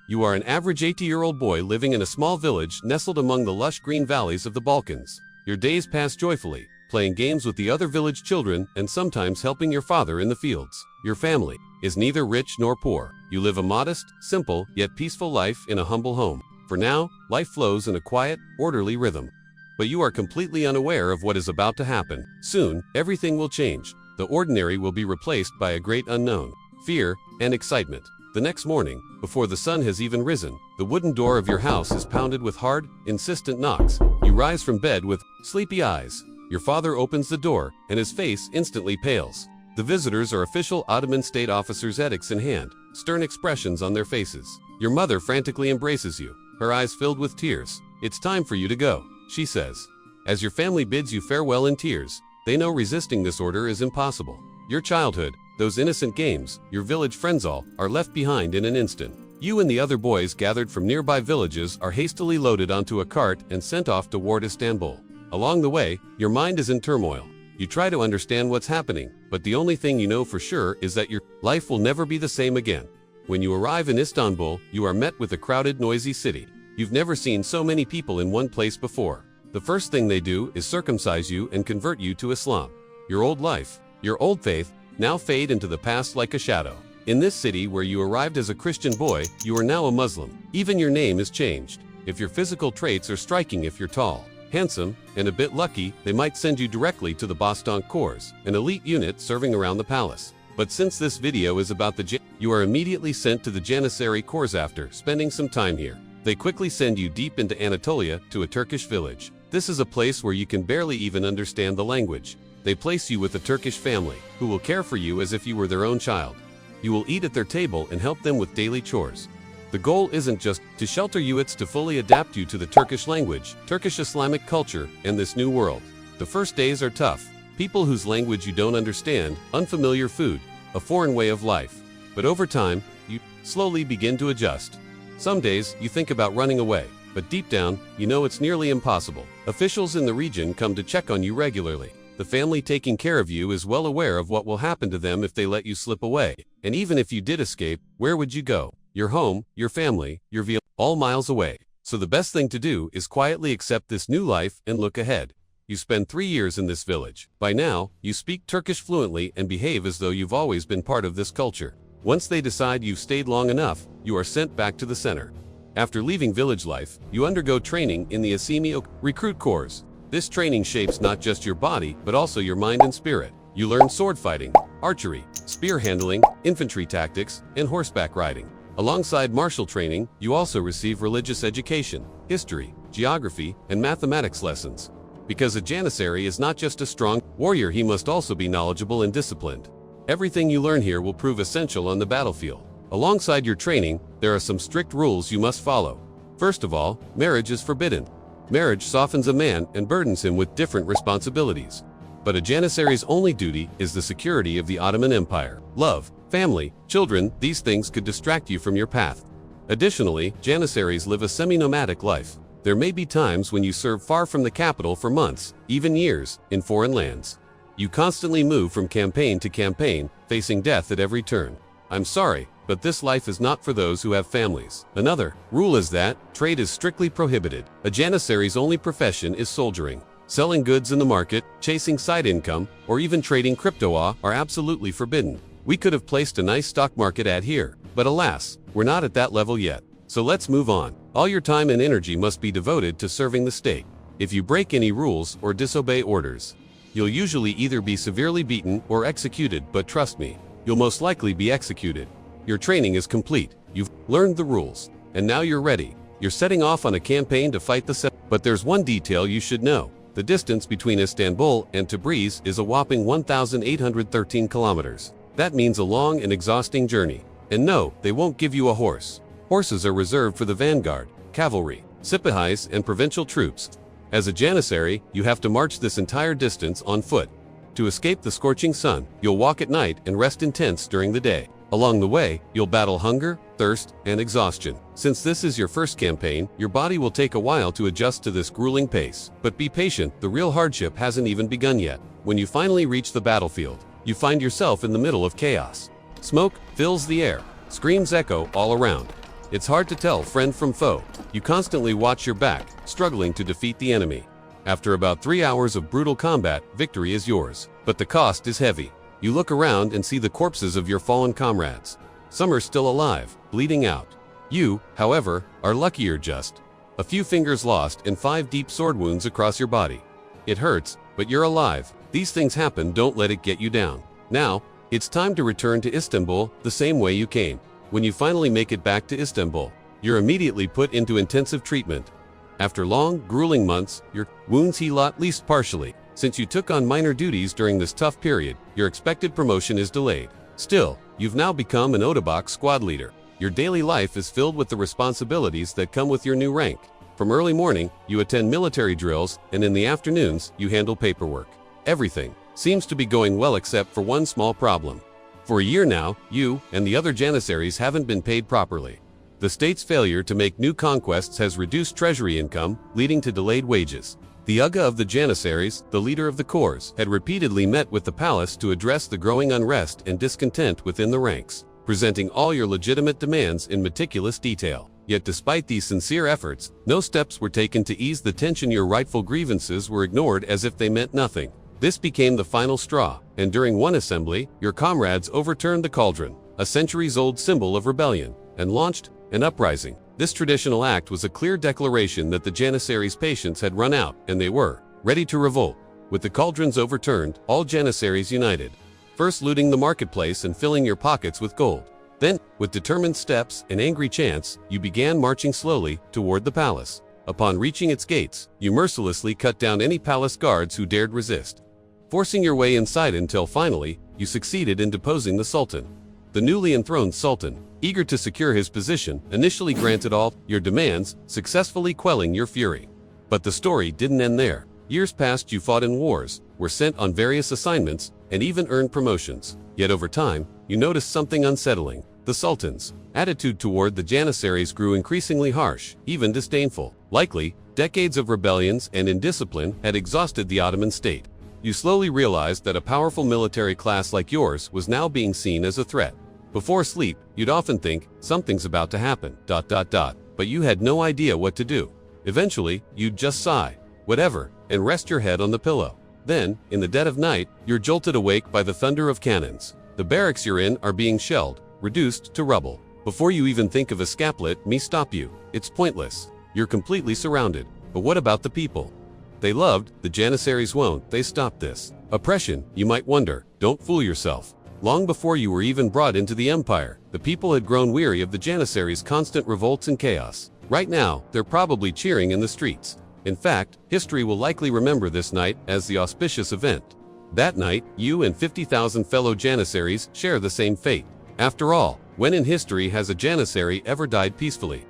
You are an average 80-year-old boy living in a small village nestled among the lush green valleys of the Balkans. Your days pass joyfully, playing games with the other village children and sometimes helping your father in the fields. Your family is neither rich nor poor. You live a modest, simple, yet peaceful life in a humble home. For now, life flows in a quiet, orderly rhythm. But you are completely unaware of what is about to happen. Soon, everything will change. The ordinary will be replaced by a great unknown. Fear and excitement. The next morning, before the sun has even risen, the wooden door of your house is pounded with hard, insistent knocks. You rise from bed with sleepy eyes. Your father opens the door, and his face instantly pales. The visitors are official Ottoman state officers, edicts in hand, stern expressions on their faces. Your mother frantically embraces you, her eyes filled with tears. "It's time for you to go," she says. As your family bids you farewell in tears, they know resisting this order is impossible. Your childhood, those innocent games, your village friends all, are left behind in an instant. You and the other boys gathered from nearby villages are hastily loaded onto a cart and sent off toward Istanbul. Along the way, your mind is in turmoil. You try to understand what's happening, but the only thing you know for sure is that your life will never be the same again. When you arrive in Istanbul, you are met with a crowded, noisy city. You've never seen so many people in one place before. The first thing they do is circumcise you and convert you to Islam. Your old life, your old faith, now fade into the past like a shadow. In this city where you arrived as a Christian boy, you are now a Muslim. Even your name is changed. If your physical traits are striking, if you're tall, handsome, and a bit lucky, they might send you directly to the Bostan Corps, an elite unit serving around the palace. But since this video is about you are immediately sent to the Janissary Corps after spending some time here. They quickly send you deep into Anatolia to a Turkish village. This is a place where you can barely even understand the language. They place you with a Turkish family, who will care for you as if you were their own child. You will eat at their table and help them with daily chores. The goal isn't just to shelter you, it's to fully adapt you to the Turkish language, Turkish Islamic culture, and this new world. The first days are tough. People whose language you don't understand, unfamiliar food, a foreign way of life. But over time, you slowly begin to adjust. Some days, you think about running away, but deep down, you know it's nearly impossible. Officials in the region come to check on you regularly. The family taking care of you is well aware of what will happen to them if they let you slip away. And even if you did escape, where would you go? Your home, your family, your village, all miles away. So the best thing to do is quietly accept this new life and look ahead. You spend 3 years in this village. By now, you speak Turkish fluently and behave as though you've always been part of this culture. Once they decide you've stayed long enough, you are sent back to the center. After leaving village life, you undergo training in the Asimi Recruit Corps. This training shapes not just your body, but also your mind and spirit. You learn sword fighting, archery, spear handling, infantry tactics, and horseback riding. Alongside martial training, you also receive religious education, history, geography, and mathematics lessons. Because a Janissary is not just a strong warrior, he must also be knowledgeable and disciplined. Everything you learn here will prove essential on the battlefield. Alongside your training, there are some strict rules you must follow. First of all, marriage is forbidden. Marriage softens a man and burdens him with different responsibilities. But a Janissary's only duty is the security of the Ottoman Empire. Love, family, children, these things could distract you from your path. Additionally, Janissaries live a semi-nomadic life. There may be times when you serve far from the capital for months, even years, in foreign lands. You constantly move from campaign to campaign, facing death at every turn. I'm sorry, but this life is not for those who have families. Another rule is that trade is strictly prohibited. A Janissary's only profession is soldiering. Selling goods in the market, chasing side income, or even trading crypto are absolutely forbidden. We could have placed a nice stock market ad here, but alas, we're not at that level yet. So let's move on. All your time and energy must be devoted to serving the state. If you break any rules or disobey orders, you'll usually either be severely beaten or executed, but trust me, you'll most likely be executed. Your training is complete. You've learned the rules, and now you're ready. You're setting off on a campaign to fight the But there's one detail you should know. The distance between Istanbul and Tabriz is a whopping 1,813 kilometers. That means a long and exhausting journey. And no, they won't give you a horse. Horses are reserved for the vanguard, cavalry, sipahis, and provincial troops. As a Janissary, you have to march this entire distance on foot. To escape the scorching sun, you'll walk at night and rest in tents during the day. Along the way, you'll battle hunger, thirst, and exhaustion. Since this is your first campaign, your body will take a while to adjust to this grueling pace. But be patient, the real hardship hasn't even begun yet. When you finally reach the battlefield, you find yourself in the middle of chaos. Smoke fills the air, screams echo all around. It's hard to tell friend from foe. You constantly watch your back, struggling to defeat the enemy. After about 3 hours of brutal combat, victory is yours. But the cost is heavy. You look around and see the corpses of your fallen comrades. Some are still alive, bleeding out. You, however, are luckier just. A few fingers lost and 5 deep sword wounds across your body. It hurts, but you're alive. These things happen, don't let it get you down. Now, it's time to return to Istanbul the same way you came. When you finally make it back to Istanbul, you're immediately put into intensive treatment. After long, grueling months, your wounds heal at least partially. Since you took on minor duties during this tough period, your expected promotion is delayed. Still, you've now become an Otobok squad leader. Your daily life is filled with the responsibilities that come with your new rank. From early morning, you attend military drills, and in the afternoons, you handle paperwork. Everything seems to be going well except for one small problem. For a year now, you and the other Janissaries haven't been paid properly. The state's failure to make new conquests has reduced treasury income, leading to delayed wages. The Uga of the Janissaries, the leader of the corps, had repeatedly met with the palace to address the growing unrest and discontent within the ranks, presenting all your legitimate demands in meticulous detail. Yet despite these sincere efforts, no steps were taken to ease the tension. Your rightful grievances were ignored as if they meant nothing. This became the final straw, and during one assembly, your comrades overturned the cauldron, a centuries-old symbol of rebellion, and launched an uprising. This traditional act was a clear declaration that the Janissaries' patience had run out, and they were ready to revolt. With the cauldrons overturned, all Janissaries united, first looting the marketplace and filling your pockets with gold. Then, with determined steps and angry chants, you began marching slowly toward the palace. Upon reaching its gates, you mercilessly cut down any palace guards who dared resist, forcing your way inside until finally, you succeeded in deposing the Sultan. The newly enthroned Sultan, eager to secure his position, initially granted all your demands, successfully quelling your fury. But the story didn't end there. Years passed, you fought in wars, were sent on various assignments, and even earned promotions. Yet over time, you noticed something unsettling. The Sultan's attitude toward the Janissaries grew increasingly harsh, even disdainful. Likely, decades of rebellions and indiscipline had exhausted the Ottoman state. You slowly realized that a powerful military class like yours was now being seen as a threat. Before sleep, you'd often think, something's about to happen, ... but you had no idea what to do. Eventually, you'd just sigh, whatever, and rest your head on the pillow. Then, in the dead of night, you're jolted awake by the thunder of cannons. The barracks you're in are being shelled, reduced to rubble. Before you even think of escape, let me stop you. It's pointless. You're completely surrounded. But what about the people? They loved, the Janissaries won't, they stopped this oppression, you might wonder. Don't fool yourself. Long before you were even brought into the empire, the people had grown weary of the Janissaries' constant revolts and chaos. Right now, they're probably cheering in the streets. In fact, history will likely remember this night as the auspicious event. That night, you and 50,000 fellow Janissaries share the same fate. After all, when in history has a Janissary ever died peacefully?